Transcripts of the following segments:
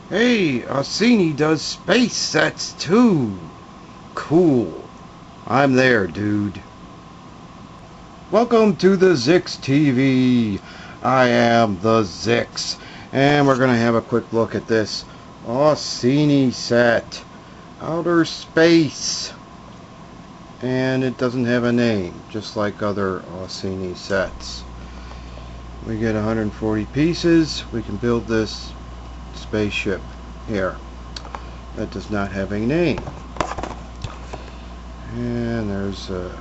Hey, Ausini does space sets too. Cool. I'm there, dude. Welcome to the Zix TV. I am the Zix, and we're gonna have a quick look at this Ausini set, Outer Space, and it doesn't have a name, just like other Ausini sets. We get 140 pieces. We can build this spaceship here that does not have a name. And there's is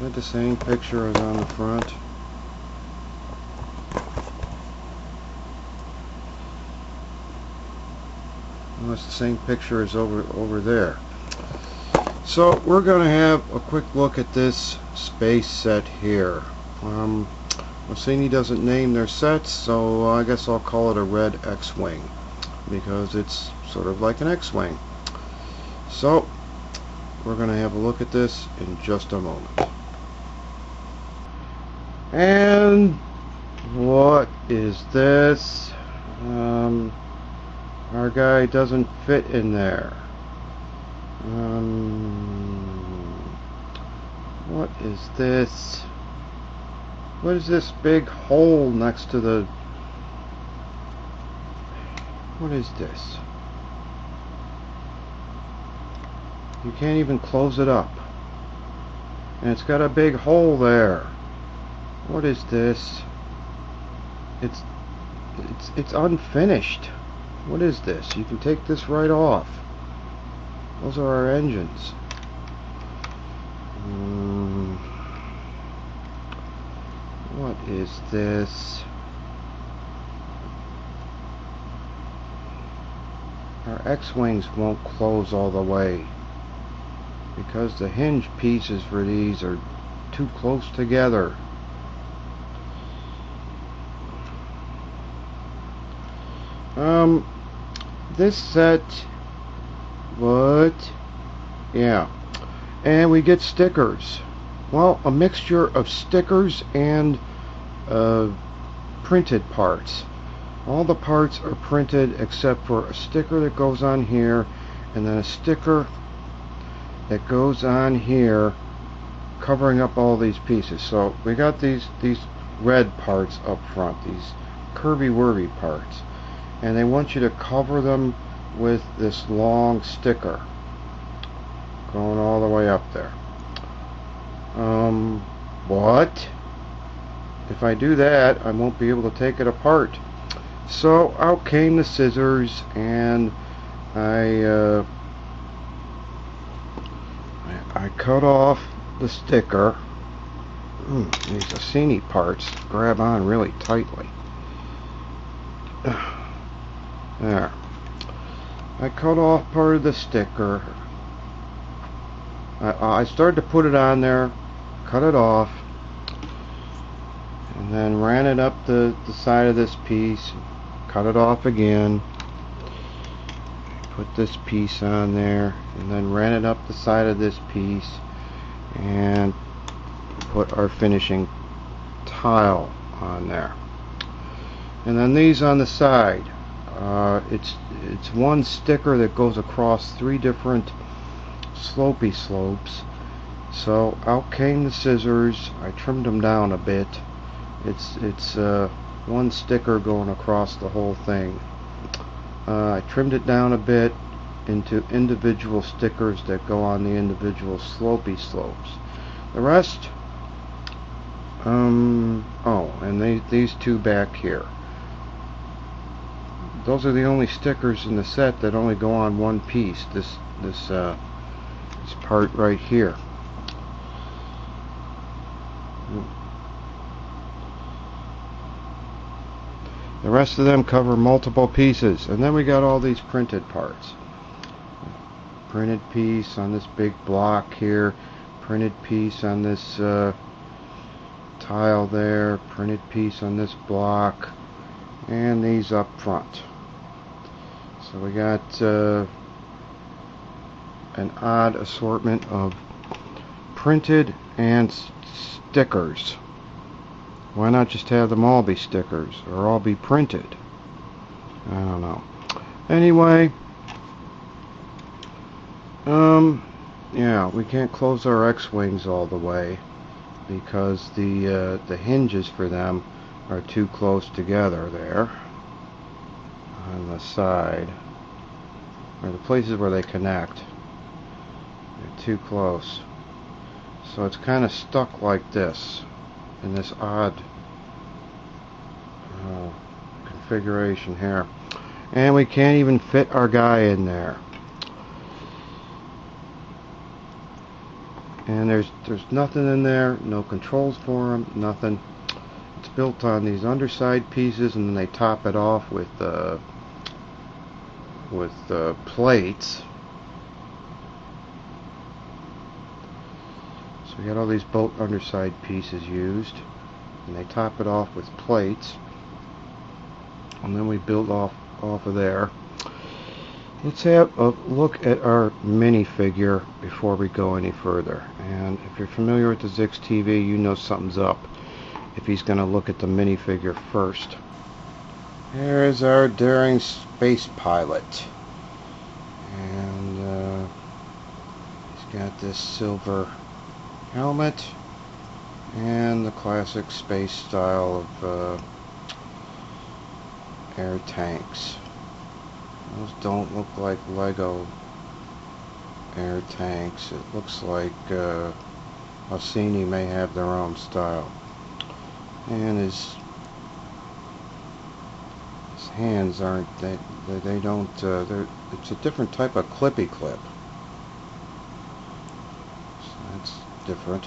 that the same picture as on the front? Well, it's the same picture as over there. So we're going to have a quick look at this space set here. Ausini doesn't name their sets, so I guess I'll call it a red X-Wing, because it's sort of like an X-Wing. So we're going to have a look at this in just a moment. And what is this? Our guy doesn't fit in there. What is this? What is this big hole next to the... What is this? You can't even close it up. And it's got a big hole there. What is this? It's unfinished. What is this? You can take this right off. Those are our engines. What is this? Our X-Wings won't close all the way because the hinge pieces for these are too close together. This set, what? Yeah. And we get stickers. Well, a mixture of stickers and printed parts. All the parts are printed except for a sticker that goes on here, and then a sticker that goes on here covering up all these pieces. So we got these red parts up front, these curvy-wurvy parts, and they want you to cover them with this long sticker going all the way up there. What? If I do that, I won't be able to take it apart. So out came the scissors, and I cut off the sticker. These Ausini parts grab on really tightly. There. I cut off part of the sticker. I started to put it on there, cut it off, and then ran it up the side of this piece, cut it off again, put this piece on there, and then ran it up the side of this piece, and put our finishing tile on there. And then these on the side. It's one sticker that goes across three different slopey slopes. So out came the scissors. I trimmed them down a bit. It's one sticker going across the whole thing. I trimmed it down a bit into individual stickers that go on the individual slopey slopes. The rest, oh, and these two back here. Those are the only stickers in the set that only go on one piece. This part right here. The rest of them cover multiple pieces, and then we got all these printed parts. Printed piece on this big block here, printed piece on this tile there, printed piece on this block, and these up front. So we got an odd assortment of printed and stickers. Why not just have them all be stickers or all be printed? I don't know. Anyway, yeah, we can't close our X-wings all the way because the hinges for them are too close together there on the side, or the places where they connect. They're too close, so it's kind of stuck like this in this odd configuration here, and we can't even fit our guy in there. And there's nothing in there, no controls for him, nothing. It's built on these underside pieces, and then they top it off with plates. So we got all these boat underside pieces used, and they top it off with plates, and then we build off of there. Let's have a look at our minifigure before we go any further. And if you're familiar with the Zix TV, you know something's up if he's going to look at the minifigure first. Here's our daring space pilot. And he's got this silver helmet and the classic space style of air tanks. Those don't look like Lego air tanks. It looks like Ausini may have their own style. And his hands aren't, they don't, it's a different type of clippy clip. So that's different.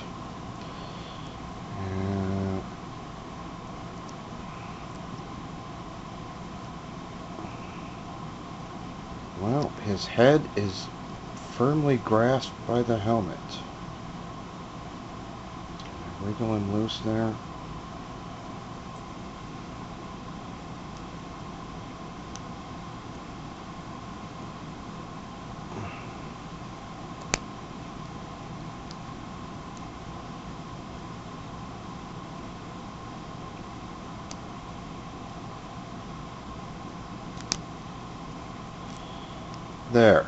Well, his head is firmly grasped by the helmet. Wiggle him loose there. There.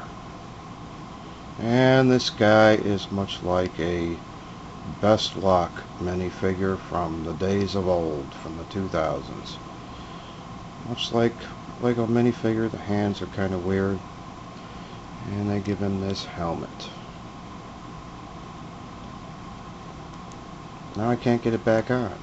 And this guy is much like a Best Lock minifigure from the days of old, from the 2000s. Much like Lego minifigure, the hands are kind of weird, and they give him this helmet. Now I can't get it back on.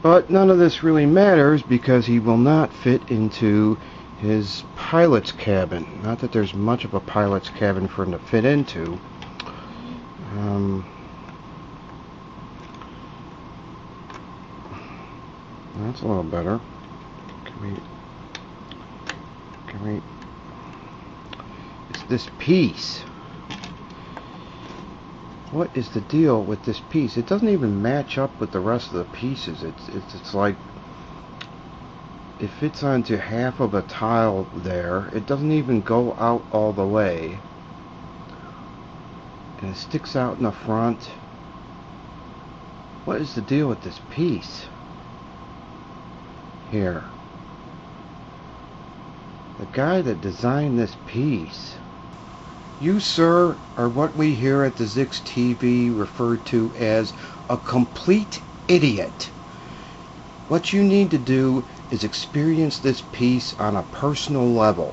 But none of this really matters because he will not fit into his pilot's cabin. Not that there's much of a pilot's cabin for him to fit into. That's a little better. Can we? It's this piece. What is the deal with this piece? It doesn't even match up with the rest of the pieces. It's like it fits onto half of a tile there. It doesn't even go out all the way, and it sticks out in the front. What is the deal with this piece here? The guy that designed this piece, you, sir, are what we here at the Zix TV refer to as a complete idiot. What you need to do is experience this piece on a personal level.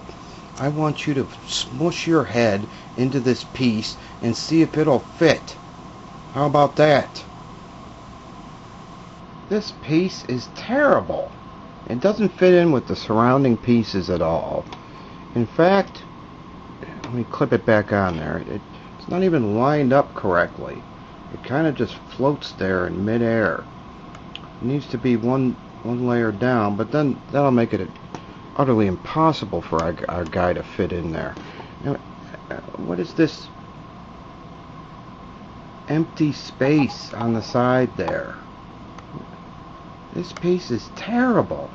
I want you to smush your head into this piece and see if it'll fit. How about that? This piece is terrible. It doesn't fit in with the surrounding pieces at all. In fact, let me clip it back on there. It's not even lined up correctly. It kind of just floats there in midair. It needs to be one layer down, but then that'll make it utterly impossible for our guy to fit in there. Now, what is this empty space on the side there? This piece is terrible.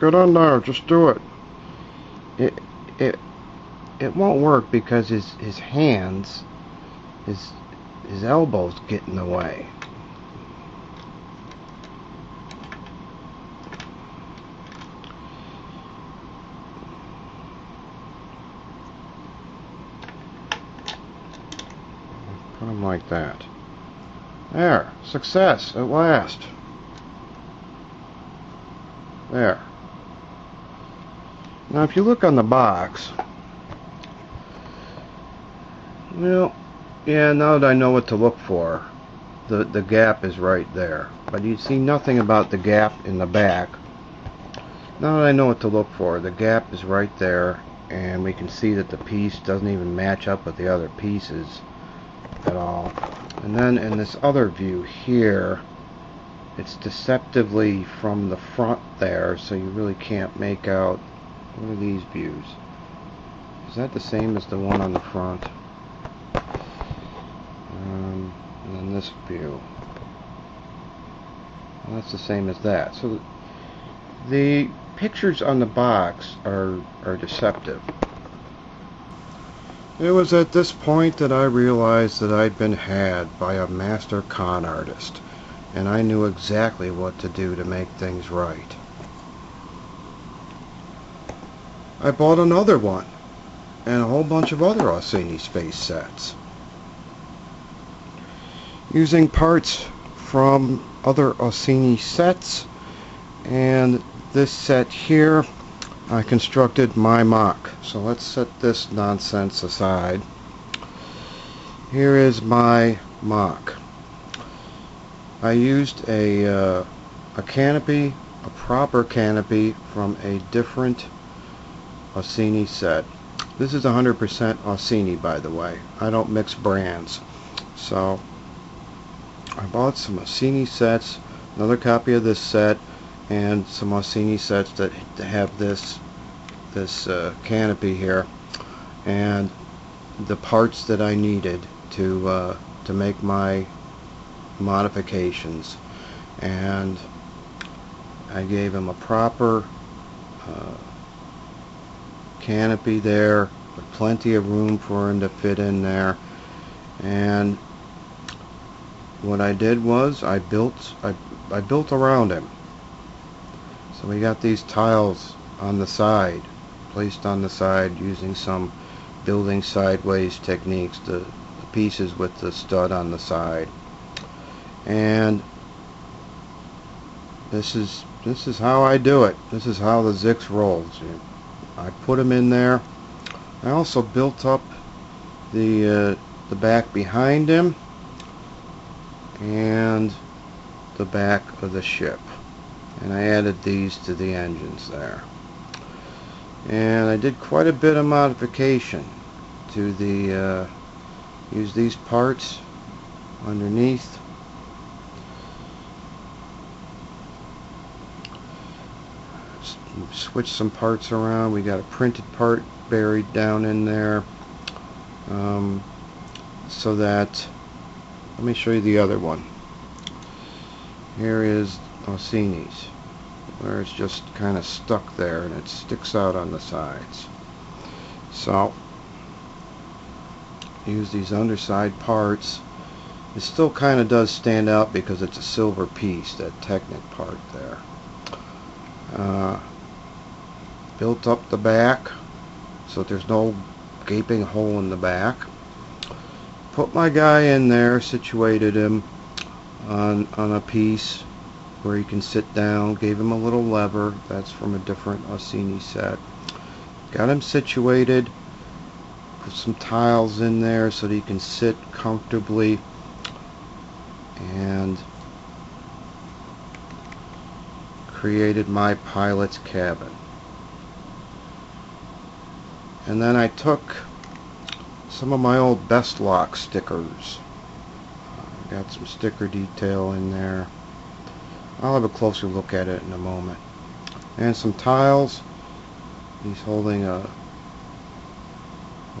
Get on there, just do it. It it it won't work because his hands, his elbows get in the way. Put them like that. There, success at last. There. Now if you look on the box, well, yeah, now that I know what to look for, the gap is right there. But you see nothing about the gap in the back. Now that I know what to look for, the gap is right there, and we can see that the piece doesn't even match up with the other pieces at all. And then in this other view here, it's deceptively from the front there, so you really can't make out. What are these views? Is that the same as the one on the front? And then this view. Well, that's the same as that. So the pictures on the box are deceptive. It was at this point that I realized that I'd been had by a master con artist, and I knew exactly what to do to make things right. I bought another one, and a whole bunch of other Ausini Space sets, using parts from other Ausini sets, and this set here I constructed my MOC. So let's set this nonsense aside. Here is my MOC. I used a canopy, a proper canopy from a different Ausini set. This is 100% Ausini, by the way. I don't mix brands. So I bought some Ausini sets, another copy of this set, and some Ausini sets that have this canopy here, and the parts that I needed to make my modifications. And I gave him a proper canopy there, with plenty of room for him to fit in there. And what I did was I built around him. So we got these tiles on the side, placed on the side using some building sideways techniques, the pieces with the stud on the side. And this is how I do it. This is how the Zix rolls. I put them in there. I also built up the back behind him and the back of the ship, and I added these to the engines there. And I did quite a bit of modification to the use these parts underneath. Switch some parts around. We got a printed part buried down in there, so that, let me show you the other one. Here is Ausini's, where it's just kind of stuck there and it sticks out on the sides. So use these underside parts. It still kind of does stand out because it's a silver piece, that Technic part there. Built up the back so there's no gaping hole in the back. Put my guy in there, situated him on a piece where he can sit down. Gave him a little lever, that's from a different Ausini set. Got him situated, put some tiles in there so that he can sit comfortably, and created my pilot's cabin. And then I took some of my old Best Lock stickers. Got some sticker detail in there. I'll have a closer look at it in a moment. And some tiles. He's holding a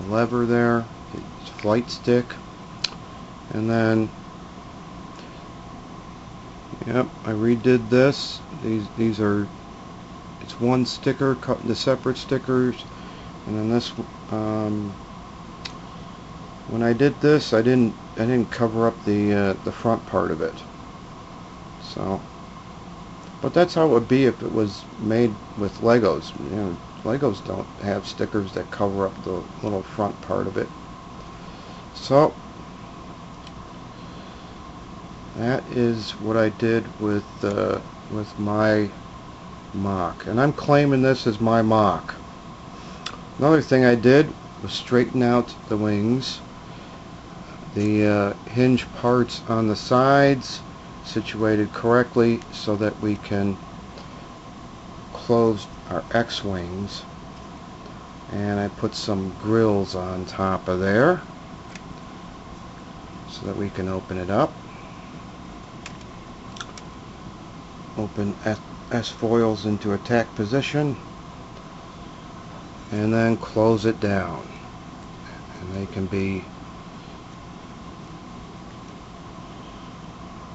lever there, his flight stick. And then, yep, I redid this. These are it's one sticker cut into separate stickers, and then this when I did this, I didn't cover up the front part of it. So, but that's how it would be if it was made with Legos. You know, Legos don't have stickers that cover up the little front part of it. So that is what I did with my MOC, and I'm claiming this as my MOC. Another thing I did was straighten out the wings, the hinge parts on the sides situated correctly so that we can close our X-wings, and I put some grills on top of there so that we can open it up. Open S-foils into attack position, and then close it down, and they can be,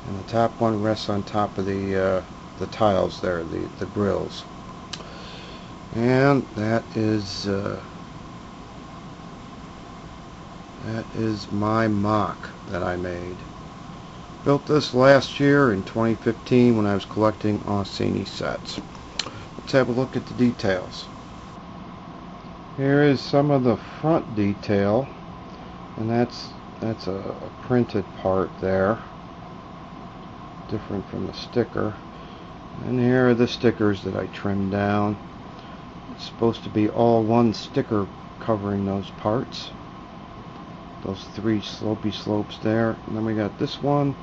and the top one rests on top of the tiles there, the grills. And that is my MOC that I made. Built this last year in 2015 when I was collecting Ausini sets. Let's have a look at the details. Here is some of the front detail, and that's a printed part there, different from the sticker. And here are the stickers that I trimmed down. It's supposed to be all one sticker covering those parts, those three slopey slopes there. And then we got this one,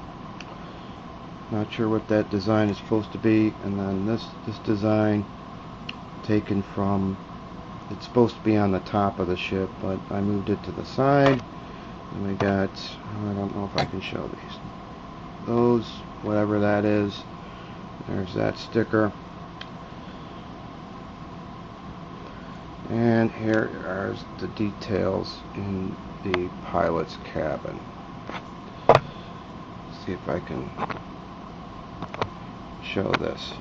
not sure what that design is supposed to be, and then this design taken from, it's supposed to be on the top of the ship, but I moved it to the side. And we got, I don't know if I can show these, those, whatever that is. There's that sticker. And here are the details in the pilot's cabin. Let's see if I can show this.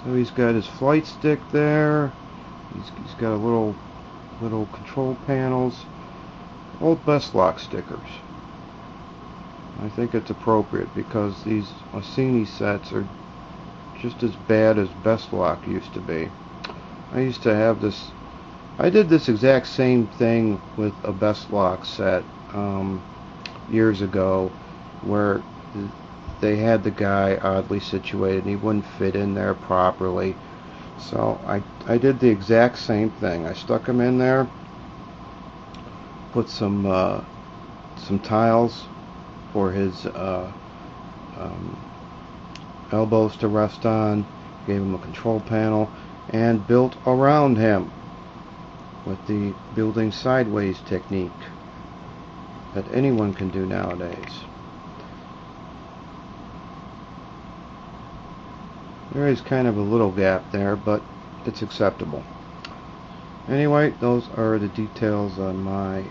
So he's got his flight stick there. He's got a little control panels. Old Best Lock stickers. I think it's appropriate because these Ausini sets are just as bad as Best Lock used to be. I used to have this, I did this exact same thing with a Best Lock set years ago, where they had the guy oddly situated and he wouldn't fit in there properly. So I did the exact same thing. I stuck him in there, put some tiles for his elbows to rest on, gave him a control panel, and built around him with the building sideways technique that anyone can do nowadays. There is kind of a little gap there, but it's acceptable. Anyway, those are the details on my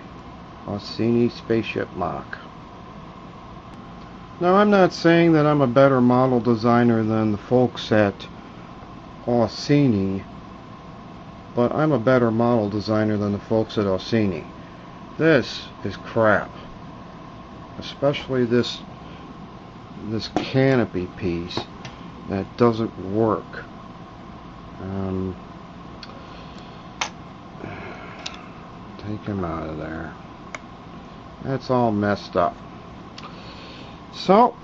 Ausini spaceship MOC. Now, I'm not saying that I'm a better model designer than the folks at Ausini, but I'm a better model designer than the folks at Ausini. This is crap, especially this canopy piece that doesn't work. Take him out of there. That's all messed up. So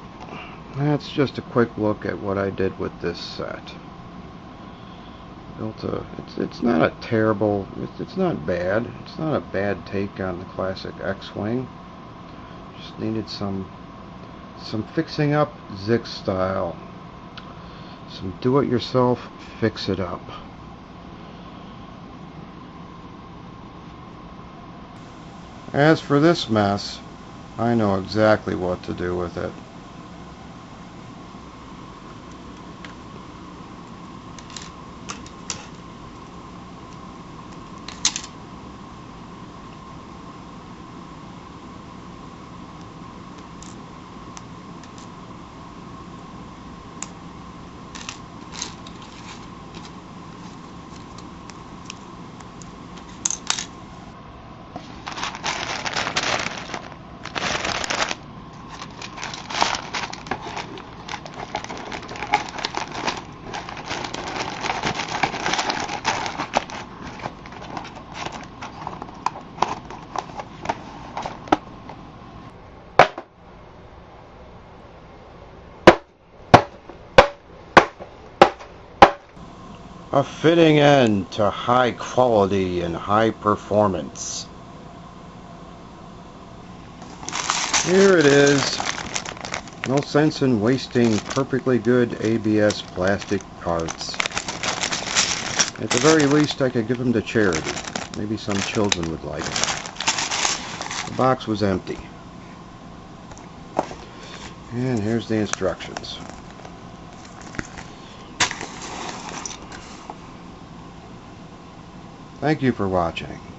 that's just a quick look at what I did with this set. Built a, it's not a terrible, it's not bad. It's not a bad take on the classic X-Wing. Just needed some fixing up, Zix style. Some do-it-yourself, fix it up. As for this mess, I know exactly what to do with it. A fitting end to high quality and high performance. Here it is. No sense in wasting perfectly good ABS plastic parts. At the very least, I could give them to charity. Maybe some children would like it. The box was empty. And here's the instructions. Thank you for watching.